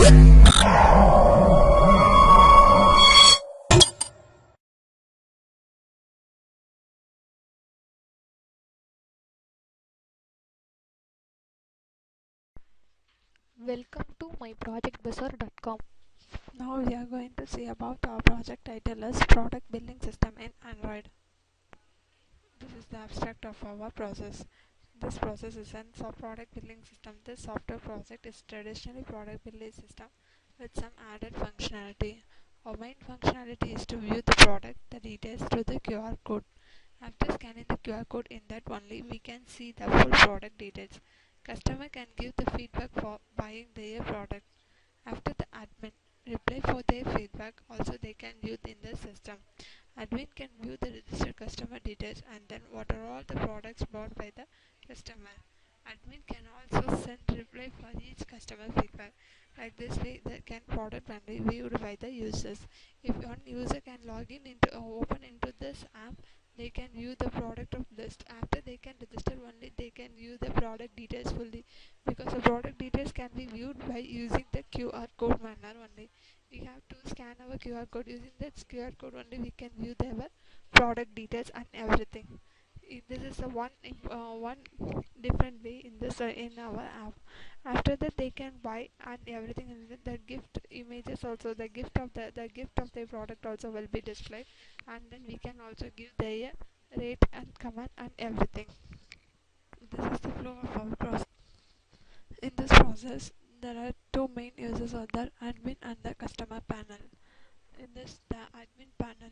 Welcome to myprojectbuzzer.com. Now we are going to see about our project title is Product Building System in Android. This is the abstract of our process. This process is a product building system. This software project is traditionally product building system with some added functionality. Our main functionality is to view the product, the details through the QR code. After scanning the QR code, in that only we can see the full product details. Customer can give the feedback for buying their product. After the admin reply for their feedback, also they can view in the system. Admin can view the registered customer details and then what are all the products bought by the customer. Admin can also send reply for each customer feedback. Like this way, the can product can be viewed by the users. If one user can log in into or open into this app, they can view the product of list. After they can register only, they can view the product details fully, because the product details can be viewed by using the QR code manner only. We have to scan our QR code. Using that QR code only we can view our product details and everything. This is the one different way in this in our app. After that they can buy and everything, and the gift images also, the gift of their product also will be displayed, and then we can also give their rate and command and everything. This is the flow of our process. In this process, there are two main users are the admin and the customer panel. In this, the admin panel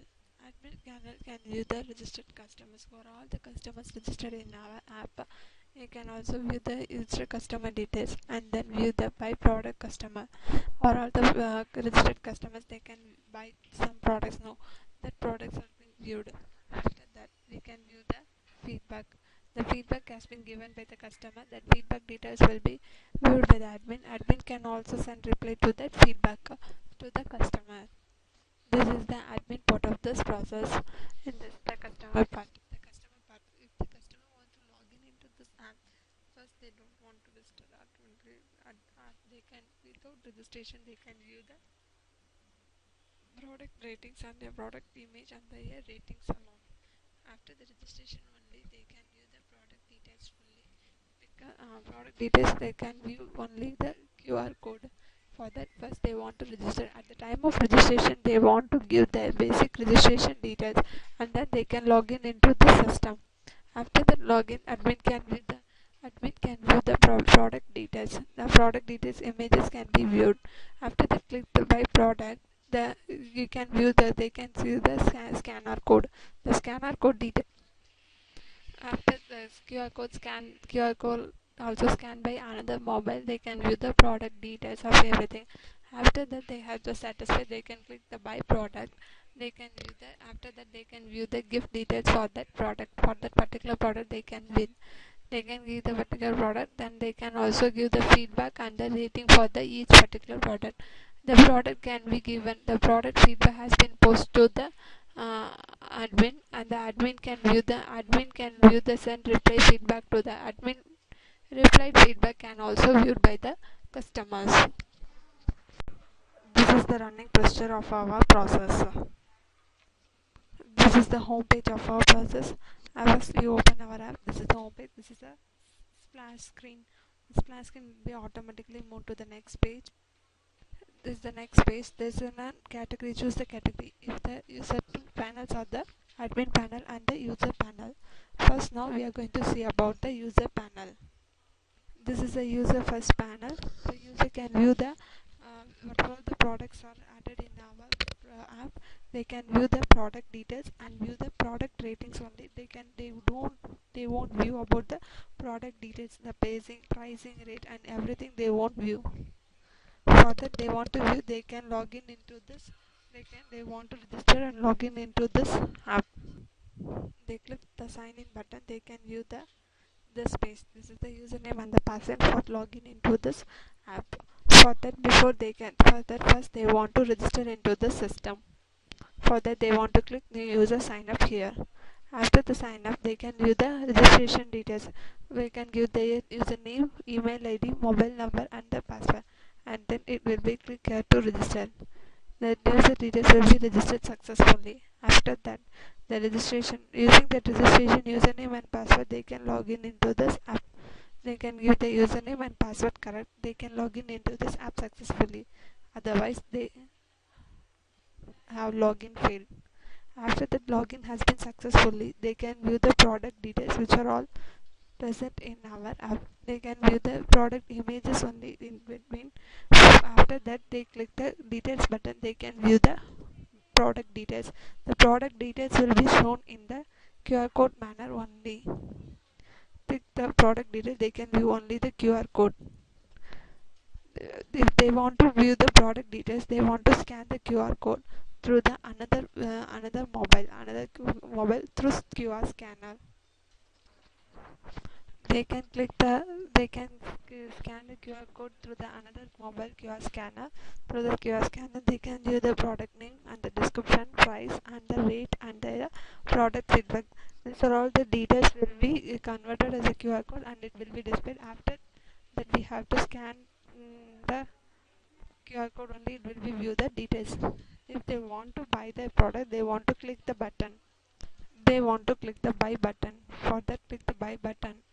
can view the registered customers. For all the customers registered in our app, you can also view the registered customer details and then view the by product customer. Or all the registered customers, they can buy some products now. That products have been viewed. After that, we can view the feedback. The feedback has been given by the customer. That feedback details will be viewed by the admin. Admin can also send reply to that feedback to the customer. This is the admin part of this process. In this, the customer part. The customer part. If the customer wants to log in into this app, first they don't want to register they can, without registration, they can view the product ratings and their product image and their ratings alone. After the registration only, they can view the product details fully. Because product details, they can view only the QR code. For that, first they want to register. At the time of registration, they want to give their basic registration details, and then they can log in into the system. After the login, admin can view the product details. The product details images can be viewed. After they click the buy product, you can view they can see the scanner code. The scanner code detail. After the QR code also scanned by another mobile, they can view the product details of everything. After that, they have to satisfy. They can click the buy product. They can view that. After that, they can view the gift details for that product. For that particular product, they can win. They can give the particular product. Then they can also give the feedback and the rating for the each particular product. The product can be given. The product feedback has been posted to the admin, and the admin can view the send reply feedback to the admin. Replied feedback can also viewed by the customers. This is the running procedure of our process. This is the home page of our process. As we open our app, this is the home page. This is a splash screen. The splash screen will be automatically moved to the next page. This is the next page. This is a category. Choose the category. If the user two panels are the admin panel and the user panel. First, now we are going to see about the user panel. This is the user first panel. The user can view the what all the products are added in our app. They can view the product details and view the product ratings only. They won't view about the product details, the pricing rate and everything. They won't view. For that, they want to view, they can log in into this. They want to register and log in into this app. They click the sign in button. They can view this page. This is the username and the password for login into this app. For that first they want to register into the system. For that, they want to click new user sign up here. After the sign up, they can view the registration details. We can give their username, email ID, mobile number and the password, and then it will be click here to register. The user details will be registered successfully. After that, the registration using that registration username and password, they can log in into this app. They can give the username and password correct. They can log in into this app successfully. Otherwise, they have login failed. After that login has been successfully, they can view the product details which are all present in our app. They can view the product images only in between. After that, they click the details button. They can view the product details. The product details will be shown in the QR code manner only. Click the product details. They can view only the QR code. If they want to view the product details, they want to scan the QR code through the another mobile through QR scanner. They can scan the QR code through the another mobile QR scanner. Through the QR scanner, they can view the product name and the description, price, and the rate and the product feedback. These are all the details will be converted as a QR code and it will be displayed. After that, we have to scan the QR code only. It will be view the details. If they want to buy the product, they want to click the button. They want to click the buy button. For that, click the buy button.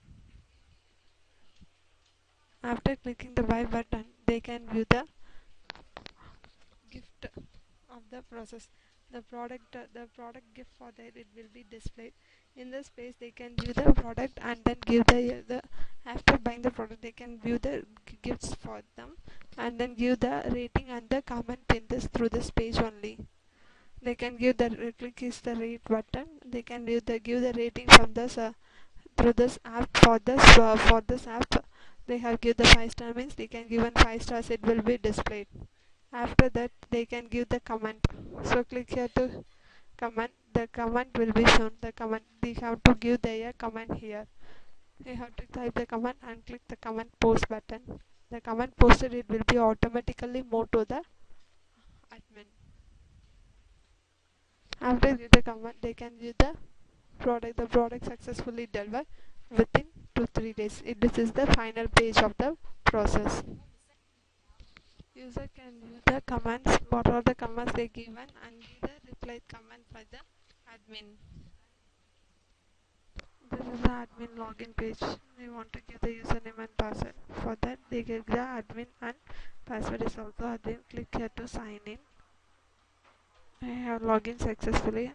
After clicking the buy button, they can view the gift of the process. The product gift for that it will be displayed. In this space, they can view the product and then give the after buying the product, they can view the gifts for them and then give the rating and the comment in this through this page only. They can give the click is the rate button. They can give the rating from this through this app for this app. They have give the 5 star means they can give 5 stars. It will be displayed. After that, they can give the comment. So click here to comment. The comment will be shown. The comment they have to give their comment here. You have to type the comment and click the comment post button. The comment posted it will be automatically moved to the admin. After give the comment, they can view the product. The product successfully delivered within 2-3 days. This is the final page of the process. User can view the commands, what are the commands they given and give the replied command by the admin. This is the admin login page. We want to give the username and password. For that, they give the admin and password is also admin. Click here to sign in. I have logged in successfully.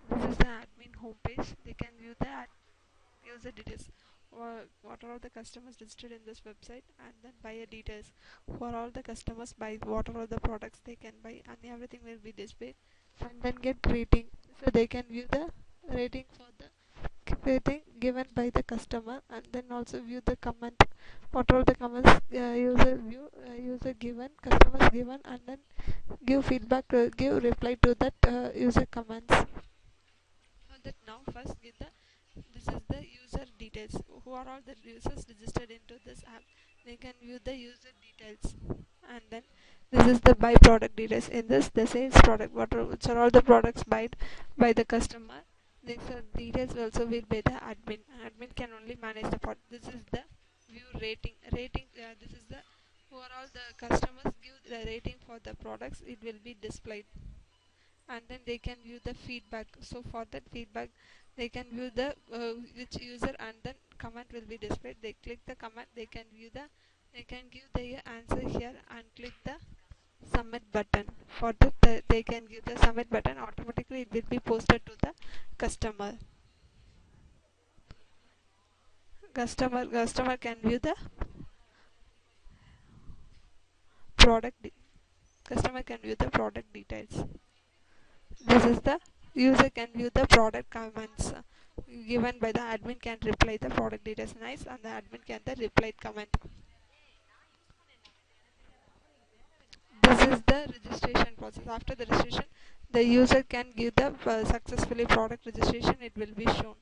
This is the admin homepage. They can view the user details. What are all the customers registered in this website and then buyer details. For all the customers buy what are all the products they can buy and everything will be displayed and then get rating. So they can view the rating for the rating given by the customer and then also view the comment. What are the comments user given, customers given and then give feedback, give reply to that user comments. For that now first give the this is the user details. Who are all the users registered into this app? They can view the user details and then this is the buy product details. In this the sales product which are all the products by the customer. These are details also will be the admin. Admin can only manage the product. This is the view rating. This is the who are all the customers give the rating for the products. It will be displayed and then they can view the feedback. So for that feedback they can view the which user and then comment will be displayed. They click the comment, they can view they can give their answer here and click the submit button. For that they can give the submit button, automatically it will be posted to the customer. Customer can view the product customer can view the product details. This is the user can view the product comments given by the admin can reply the product details nice and the admin can the replied comment. This is the registration process. After the registration, the user can give the successfully product registration. It will be shown.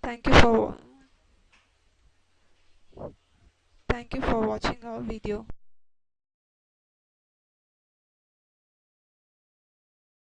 Thank you for thank you for watching our video.